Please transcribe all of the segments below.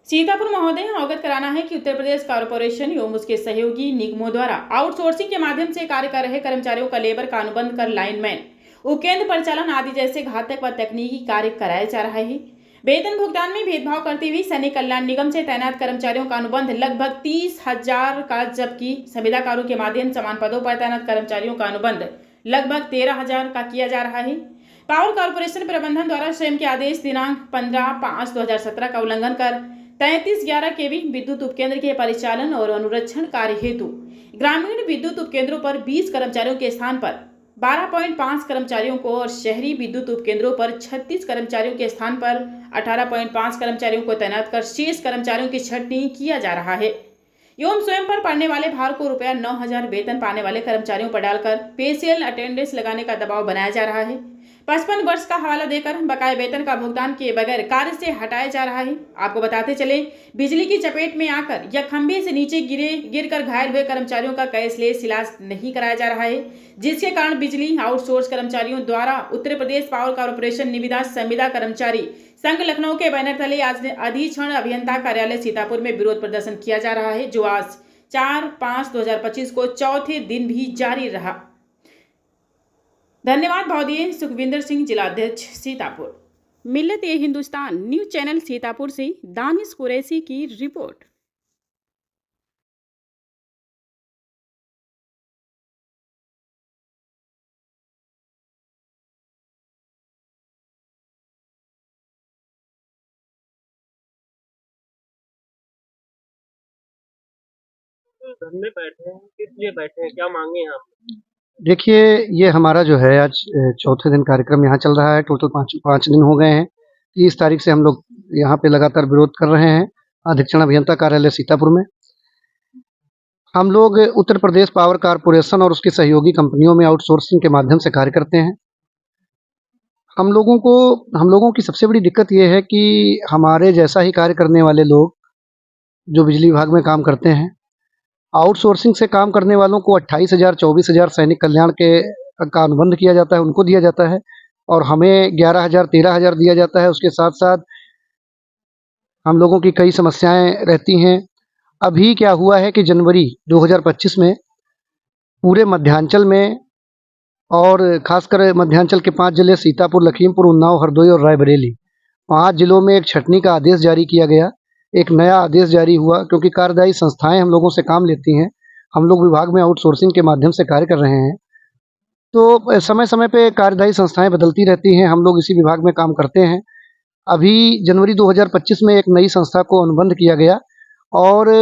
सीतापुर महोदय अवगत कराना है कि उत्तर प्रदेश कॉर्पोरेशन एवं उसके सहयोगी निगमों द्वारा आउटसोर्सिंग के माध्यम से कार्य कर रहे कर्मचारियों का लेबर का अनुबंध कर लाइनमैन, उपकेंद्र परिचालन आदि जैसे घातक व तकनीकी कार्य कराया जा रहा है। वेतन भुगतान में भेदभाव करते हुए सैनिक कल्याण निगम से तैनात कर्मचारियों का अनुबंध लगभग 30,000 का, जबकि संविदाकारों के माध्यम समान पदों पर तैनात कर्मचारियों का अनुबंध लगभग 13,000 का किया जा रहा है। पावर कॉर्पोरेशन प्रबंधन द्वारा स्वयं के आदेश दिनांक 15/5/2017 का उल्लंघन कर 3311 केवी विद्युत उपकेंद्र के परिचालन और अनुरक्षण कार्य हेतु ग्रामीण विद्युत उपकेंद्रों पर 20 कर्मचारियों के स्थान पर 12.5 कर्मचारियों को और शहरी विद्युत उपकेंद्रों पर 36 कर्मचारियों के स्थान पर 18.5 कर्मचारियों को तैनात कर शेष कर्मचारियों की छंटनी किया जा रहा है एवं स्वयं पर पड़ने वाले भार को रुपया 9,000 वेतन पाने वाले कर्मचारियों पर डालकर पे सेल अटेंडेंस लगाने का दबाव बनाया जा रहा है। 55 वर्ष का हवाला देकर बकाया वेतन का भुगतान किए बगैर कार्य से हटाया जा रहा है। आपको बताते चले, बिजली की चपेट में आकर या खंभे से नीचे गिरकर घायल हुए कर्मचारियों का कैशलेस इलाज नहीं कराया जा रहा है, जिसके कारण बिजली आउटसोर्स कर्मचारियों द्वारा उत्तर प्रदेश पावर कॉर्पोरेशन निविदा संविदा कर्मचारी संघ लखनऊ के बैनर तले आज अधीक्षण अभियंता कार्यालय सीतापुर में विरोध प्रदर्शन किया जा रहा है, जो आज 4/5/2025 को चौथे दिन भी जारी रहा। धन्यवाद भावदीय सुखविंदर सिंह, जिलाध्यक्ष सीतापुर। मिल्लत ए हिंदुस्तान न्यूज चैनल सीतापुर से दानिश कुरैशी की रिपोर्ट। घर में बैठे हैं, किस लिए बैठे हैं, क्या मांगे हैं आप? देखिए, ये हमारा जो है आज चौथे दिन कार्यक्रम यहाँ चल रहा है। टोटल पाँच दिन हो गए हैं। 30 तारीख से हम लोग यहाँ पे लगातार विरोध कर रहे हैं अधीक्षण अभियंता कार्यालय सीतापुर में। हम लोग उत्तर प्रदेश पावर कॉर्पोरेशन और उसकी सहयोगी कंपनियों में आउटसोर्सिंग के माध्यम से कार्य करते हैं। हम लोगों की सबसे बड़ी दिक्कत ये है कि हमारे जैसा ही कार्य करने वाले लोग जो बिजली विभाग में काम करते हैं, आउटसोर्सिंग से काम करने वालों को 28,000 24,000 सैनिक कल्याण का अनुबंध किया जाता है, उनको दिया जाता है, और हमें 11,000 13,000 दिया जाता है। उसके साथ साथ हम लोगों की कई समस्याएं रहती हैं। अभी क्या हुआ है कि जनवरी 2025 में पूरे मध्यांचल में और खासकर मध्यांचल के 5 जिले सीतापुर, लखीमपुर, उन्नाव, हरदोई और रायबरेली, 5 जिलों में एक छंटनी का आदेश जारी किया गया। एक नया आदेश जारी हुआ क्योंकि कार्यदायी संस्थाएं हम लोगों से काम लेती हैं। हम लोग विभाग में आउटसोर्सिंग के माध्यम से कार्य कर रहे हैं, तो समय समय पे कार्यदायी संस्थाएं बदलती रहती हैं। हम लोग इसी विभाग में काम करते हैं। अभी जनवरी 2025 में एक नई संस्था को अनुबंध किया गया और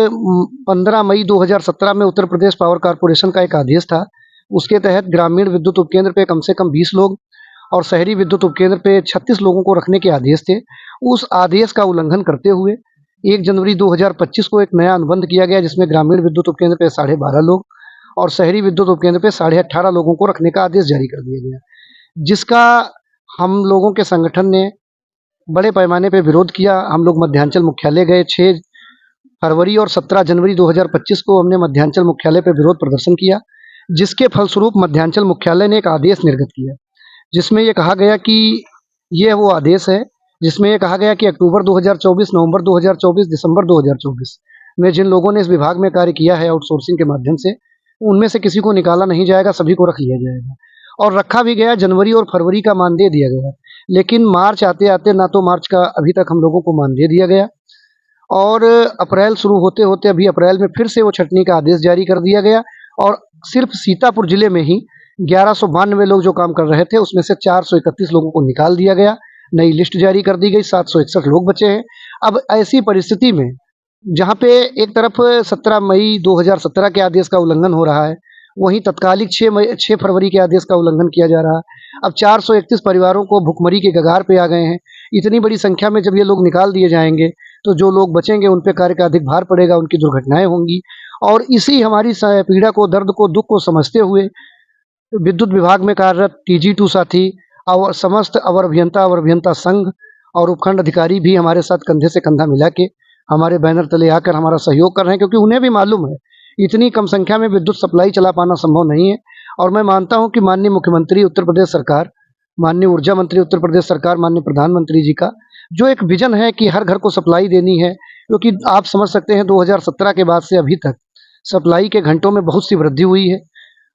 15 मई 2017 में उत्तर प्रदेश पावर कॉर्पोरेशन का एक आदेश था। उसके तहत ग्रामीण विद्युत उपकेंद्र पे कम से कम 20 लोग और शहरी विद्युत उपकेंद्र पे 36 लोगों को रखने के आदेश थे। उस आदेश का उल्लंघन करते हुए 1 जनवरी 2025 को एक नया अनुबंध किया गया, जिसमें ग्रामीण विद्युत उपकेंद्र पे 12.5 लोग और शहरी विद्युत उपकेंद्र पे 18.5 लोगों को रखने का आदेश जारी कर दिया गया, जिसका हम लोगों के संगठन ने बड़े पैमाने पे विरोध किया। हम लोग मध्यांचल मुख्यालय गए। 6 फरवरी और 17 जनवरी 2025 को हमने मध्यांचल मुख्यालय पे विरोध प्रदर्शन किया, जिसके फलस्वरूप मध्यांचल मुख्यालय ने एक आदेश निर्गत किया, जिसमें ये कहा गया कि ये वो आदेश है जिसमें ये कहा गया कि अक्टूबर 2024, नवंबर 2024, दिसंबर 2024 में जिन लोगों ने इस विभाग में कार्य किया है आउटसोर्सिंग के माध्यम से, उनमें से किसी को निकाला नहीं जाएगा, सभी को रख लिया जाएगा। और रखा भी गया। जनवरी और फरवरी का मानदेय दिया गया, लेकिन मार्च आते आते ना तो मार्च का अभी तक हम लोगों को मानदेय दिया गया, और अप्रैल शुरू होते होते अभी अप्रैल में फिर से वो छंटनी का आदेश जारी कर दिया गया। और सिर्फ सीतापुर जिले में ही 1192 लोग जो काम कर रहे थे, उसमें से 431 लोगों को निकाल दिया गया। नई लिस्ट जारी कर दी गई, 761 लोग बचे हैं। अब ऐसी परिस्थिति में जहाँ पे एक तरफ 17 मई 2017 के आदेश का उल्लंघन हो रहा है, वहीं तत्कालिक 6 फरवरी के आदेश का उल्लंघन किया जा रहा है। अब 431 परिवारों को भुखमरी के कगार पे आ गए हैं। इतनी बड़ी संख्या में जब ये लोग निकाल दिए जाएंगे तो जो लोग बचेंगे उन पे कार्य का अधिक भार पड़ेगा, उनकी दुर्घटनाएं होंगी। और इसी हमारी पीड़ा को, दर्द को, दुख को समझते हुए विद्युत विभाग में कार्यरत TG2 साथी और समस्त अवर अभियंता संघ और उपखंड अधिकारी भी हमारे साथ कंधे से कंधा मिला के हमारे बैनर तले आकर हमारा सहयोग कर रहे हैं, क्योंकि उन्हें भी मालूम है इतनी कम संख्या में विद्युत सप्लाई चला पाना संभव नहीं है। और मैं मानता हूं कि माननीय मुख्यमंत्री उत्तर प्रदेश सरकार, माननीय ऊर्जा मंत्री उत्तर प्रदेश सरकार, माननीय प्रधानमंत्री जी का जो एक विजन है कि हर घर को सप्लाई देनी है, क्योंकि आप समझ सकते हैं 2017 के बाद से अभी तक सप्लाई के घंटों में बहुत सी वृद्धि हुई है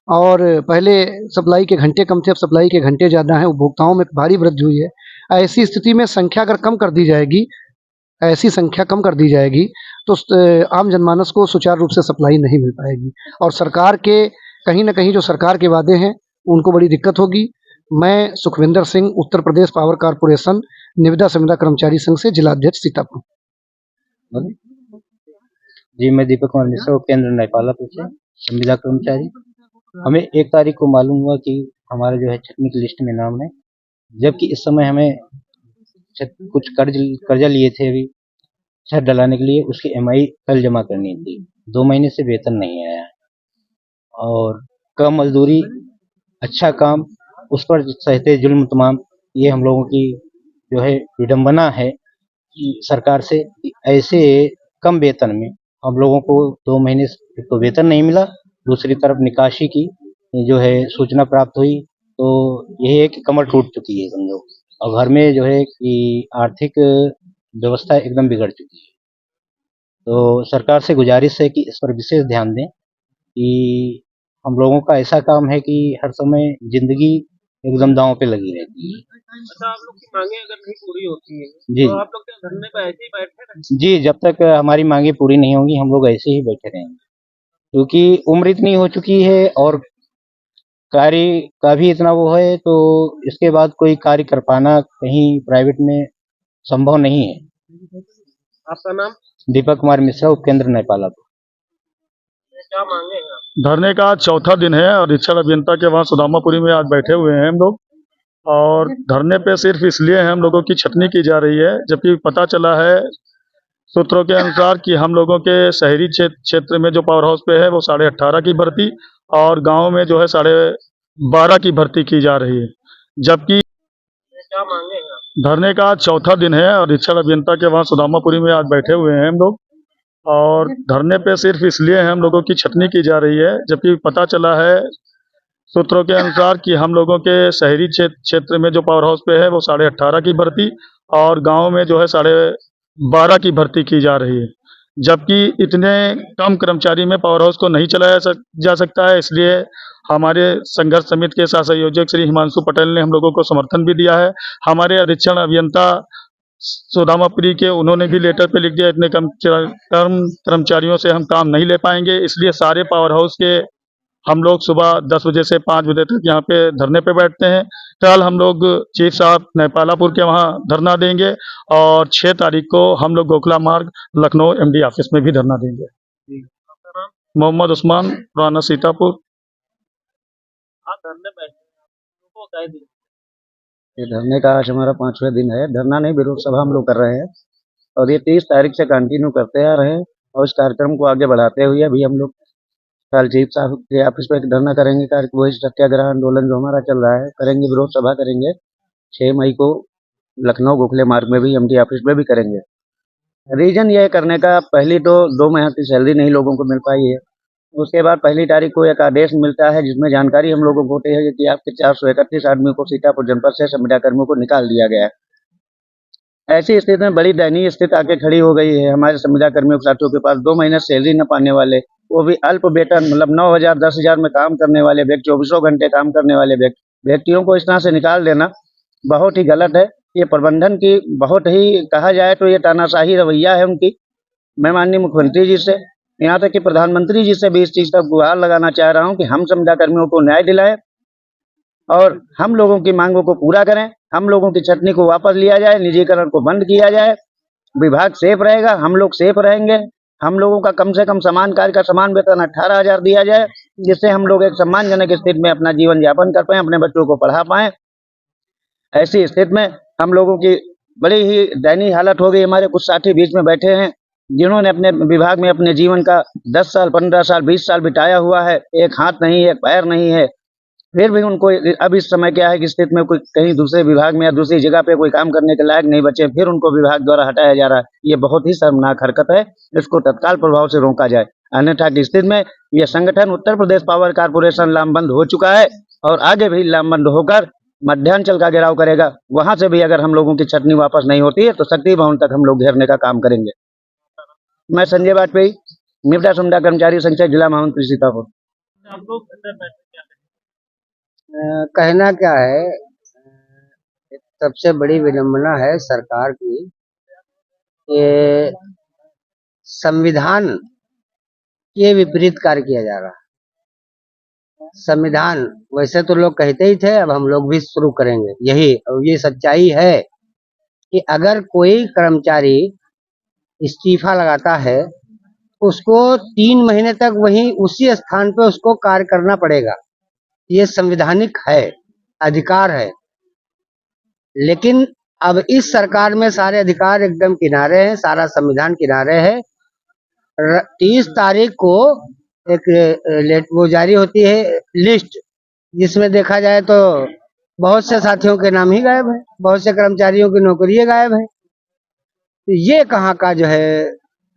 और पहले सप्लाई के घंटे कम थे, अब सप्लाई के घंटे ज़्यादा हैं, उपभोक्ताओं में भारी वृद्धि हुई है। ऐसी स्थिति में संख्या अगर कम कर दी जाएगी, ऐसी संख्या कम कर दी जाएगी तो आम जनमानस को सुचारू रूप से सप्लाई नहीं मिल पाएगी और सरकार के कहीं न कहीं जो सरकार के वादे हैं उनको बड़ी दिक्कत होगी। मैं सुखविंदर सिंह, उत्तर प्रदेश पावर कॉर्पोरेशन निविदा संविदा कर्मचारी संघ से जिलाध्यक्ष सीतापुर। जी, मैं दीपक कुमार मिश्रा, केंद्र नेपालापुर से संविदा कर्मचारी। हमें 1 तारीख को मालूम हुआ कि हमारा जो है छटनी की लिस्ट में नाम है, जबकि इस समय हमें कुछ कर्जा लिए थे अभी छत डलाने के लिए, उसकी EMI कल जमा करनी थी। 2 महीने से वेतन नहीं आया है और कम मजदूरी, अच्छा काम, उस पर सहते जुल्म तमाम। ये हम लोगों की जो है विडंबना है कि सरकार से ऐसे कम वेतन में हम लोगों को 2 महीने से तो वेतन नहीं मिला, दूसरी तरफ निकासी की जो है सूचना प्राप्त हुई तो यही है कि कमर टूट चुकी है समझो, और घर में जो है कि आर्थिक व्यवस्था एकदम बिगड़ चुकी है। तो सरकार से गुजारिश है कि इस पर विशेष ध्यान दें कि हम लोगों का ऐसा काम है कि हर समय जिंदगी एकदम दांव पे लगी रहती है। अच्छा, आप लोग की मांगे अगर नहीं पूरी होती है जी तो आप लोग क्या धरने पे ऐसे ही बैठे रहेंगे? जी, जब तक हमारी मांगे पूरी नहीं होंगी हम लोग ऐसे ही बैठे रहेंगे, क्योंकि उम्र इतनी हो चुकी है और कार्य का भी इतना वो है, तो इसके बाद कोई कार्य कर पाना कहीं प्राइवेट में संभव नहीं है। आपका नाम? दीपक कुमार मिश्रा, उपकेंद्र नेपालापुर। क्या मांगे हैं आप? धरने का आज चौथा दिन है और अधीक्षण अभियंता के वहाँ सुदामापुरी में आज बैठे हुए हैं हम लोग। और धरने पे सिर्फ इसलिए है हम लोगों की छटनी की जा रही है, जबकि पता चला है सूत्रों के अनुसार कि हम लोगों के शहरी क्षेत्र में जो पावर हाउस पे है वो 18.5 की भर्ती और गांव में जो है 12.5 की भर्ती की जा रही है। जबकि क्या मांगे हैं आप? धरने का आज चौथा दिन है और अधीक्षण अभियंता के वहाँ सुदामापुरी में आज बैठे हुए हैं हम लोग। और धरने पे सिर्फ इसलिए है हम लोगों की छटनी की जा रही है, जबकि पता चला है सूत्रों के अनुसार कि हम लोगों के शहरी क्षेत्र में जो पावर हाउस पे है वो 18.5 की भर्ती और गांव में जो है 12.5 की भर्ती की जा रही है। जबकि इतने कम कर्मचारी में पावर हाउस को नहीं चलाया जा सकता है, इसलिए हमारे संघर्ष समिति के सह संयोजक श्री हिमांशु पटेल ने हम लोगों को समर्थन भी दिया है। हमारे अधीक्षण अभियंता सुदामापुरी के उन्होंने भी लेटर पे लिख दिया इतने कम कर्मचारियों से हम काम नहीं ले पाएंगे, इसलिए सारे पावर हाउस के हम लोग सुबह 10 बजे से 5 बजे तक यहाँ पे धरने पे बैठते हैं। कल हम लोग चीफ साहब नेपालापुर के वहाँ धरना देंगे और 6 तारीख को हम लोग गोखला मार्ग लखनऊ MD ऑफिस में भी धरना देंगे। आपका नाम? मोहम्मद उस्मान, पुराना सीतापुर। आप धरने बैठे हैं, आपको क्या दिन? ये धरने का आज हमारा 5वां दिन है। धरना नहीं, विरोध सभा हम लोग कर रहे हैं और ये 30 तारीख से कंटिन्यू करते आ रहे हैं और इस कार्यक्रम को आगे बढ़ाते हुए अभी हम लोग कल चीफ साहब के ऑफिस पे एक धरना करेंगे। वही सत्याग्रह आंदोलन जो हमारा चल रहा है करेंगे, विरोध सभा करेंगे। 6 मई को लखनऊ गोखले मार्ग में भी MD ऑफिस में भी करेंगे। रीजन ये करने का, पहली तो 2 महीने की सैलरी नहीं लोगों को मिल पाई है। उसके बाद 1 तारीख को एक आदेश मिलता है जिसमें जानकारी हम लोगों को होती है कि आपके 431 आदमी को सीतापुर जनपद से संविदा कर्मियों को निकाल दिया गया है। ऐसी स्थिति में बड़ी दयनीय स्थिति आके खड़ी हो गई है हमारे संविदा कर्मियों के साथियों के पास। 2 महीने सैलरी न पाने वाले, वो भी अल्प वेतन, मतलब 9,000 10,000 में काम करने वाले व्यक्ति, 24 घंटे काम करने वाले व्यक्तियों को इस तरह से निकाल देना बहुत ही गलत है। ये प्रबंधन की बहुत ही कहा जाए तो ये तानाशाही रवैया है उनकी। मैं माननीय मुख्यमंत्री जी से, यहाँ तक कि प्रधानमंत्री जी से भी इस चीज़ का गुहार लगाना चाह रहा हूँ कि हम संविदा कर्मियों को न्याय दिलाएं और हम लोगों की मांगों को पूरा करें। हम लोगों की छटनी को वापस लिया जाए, निजीकरण को बंद किया जाए, विभाग सेफ रहेगा, हम लोग सेफ रहेंगे। हम लोगों का कम से कम समान कार्य का समान वेतन 18,000 दिया जाए, जिससे हम लोग एक सम्मानजनक स्थिति में अपना जीवन यापन कर पाएं, अपने बच्चों को पढ़ा पाएं। ऐसी स्थिति में हम लोगों की बड़ी ही दयनीय हालत हो गई। हमारे कुछ साथी बीच में बैठे हैं जिन्होंने अपने विभाग में अपने जीवन का 10 साल 15 साल 20 साल बिताया हुआ है, एक हाथ नहीं है, एक पैर नहीं है, फिर भी उनको अब इस समय क्या है कि स्थिति में कोई कहीं दूसरे विभाग में या दूसरी जगह पे कोई काम करने के लायक नहीं बचे, फिर उनको विभाग द्वारा हटाया जा रहा है। ये बहुत ही शर्मनाक हरकत है, इसको तत्काल प्रभाव से रोका जाए। अन्यथा की स्थिति में यह संगठन उत्तर प्रदेश पावर कॉर्पोरेशन लामबंद हो चुका है और आगे भी लामबंद होकर मध्यांचल का घेराव करेगा। वहां से भी अगर हम लोगों की छटनी वापस नहीं होती है तो शक्ति भवन तक हम लोग घेरने का काम करेंगे। मैं संजय वाजपेयी, निविदा समुदाय कर्मचारी संघ जिला महामंत्री सीतापुर। आप लोग अंदर बैठे क्या है? कहना क्या है, सबसे बड़ी विडम्बना है सरकार की कि संविधान के विपरीत कार्य किया जा रहा है। संविधान वैसे तो लोग कहते ही थे, अब हम लोग भी शुरू करेंगे यही, और ये सच्चाई है कि अगर कोई कर्मचारी इस्तीफा लगाता है, उसको 3 महीने तक वहीं उसी स्थान पे उसको कार्य करना पड़ेगा। ये संवैधानिक है, अधिकार है। लेकिन अब इस सरकार में सारे अधिकार एकदम किनारे हैं, सारा संविधान किनारे है। 30 तारीख को एक वो जारी होती है लिस्ट, जिसमें देखा जाए तो बहुत से साथियों के नाम ही गायब है, बहुत से कर्मचारियों की नौकरियां गायब है। तो ये कहाँ का जो है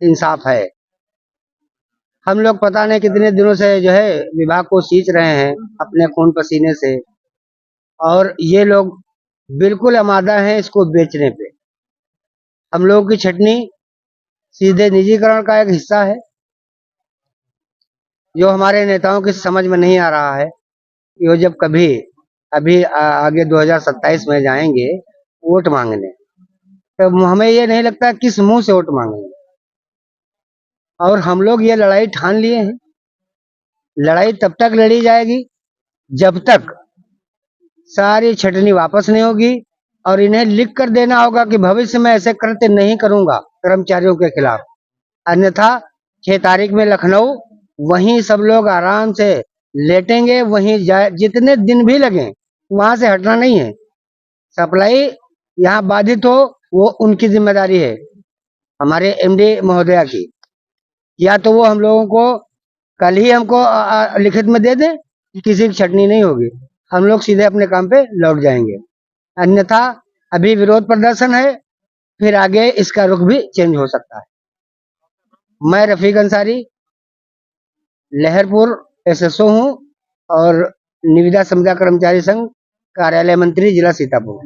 इंसाफ है। हम लोग पता नहीं कितने दिनों से जो है विभाग को सींच रहे हैं अपने खून पसीने से, और ये लोग बिल्कुल आमादा हैं इसको बेचने पे। हम लोगों की छटनी सीधे निजीकरण का एक हिस्सा है, जो हमारे नेताओं की समझ में नहीं आ रहा है कि वो जब कभी अभी आगे 2027 में जाएंगे वोट मांगने, तो हमें ये नहीं लगता किस मुंह से वोट मांगेंगे। और हम लोग ये लड़ाई ठान लिए हैं। लड़ाई तब तक लड़ी जाएगी जब तक सारी छटनी वापस नहीं होगी, और इन्हें लिख कर देना होगा कि भविष्य में ऐसे कृत्य नहीं करूंगा कर्मचारियों के खिलाफ। अन्यथा 6 तारीख में लखनऊ, वहीं सब लोग आराम से लेटेंगे, वहीं जितने दिन भी लगे वहां से हटना नहीं है। सप्लाई यहाँ बाधित हो वो उनकी जिम्मेदारी है, हमारे एमडी महोदया की। या तो वो हम लोगों को कल ही हमको लिखित में दे दें, किसी की छटनी नहीं होगी, हम लोग सीधे अपने काम पे लौट जाएंगे। अन्यथा अभी विरोध प्रदर्शन है, फिर आगे इसका रुख भी चेंज हो सकता है। मैं रफीक अंसारी, लहरपुर एसएसओ हूँ और निविदा समुदाय कर्मचारी संघ कार्यालय मंत्री जिला सीतापुर।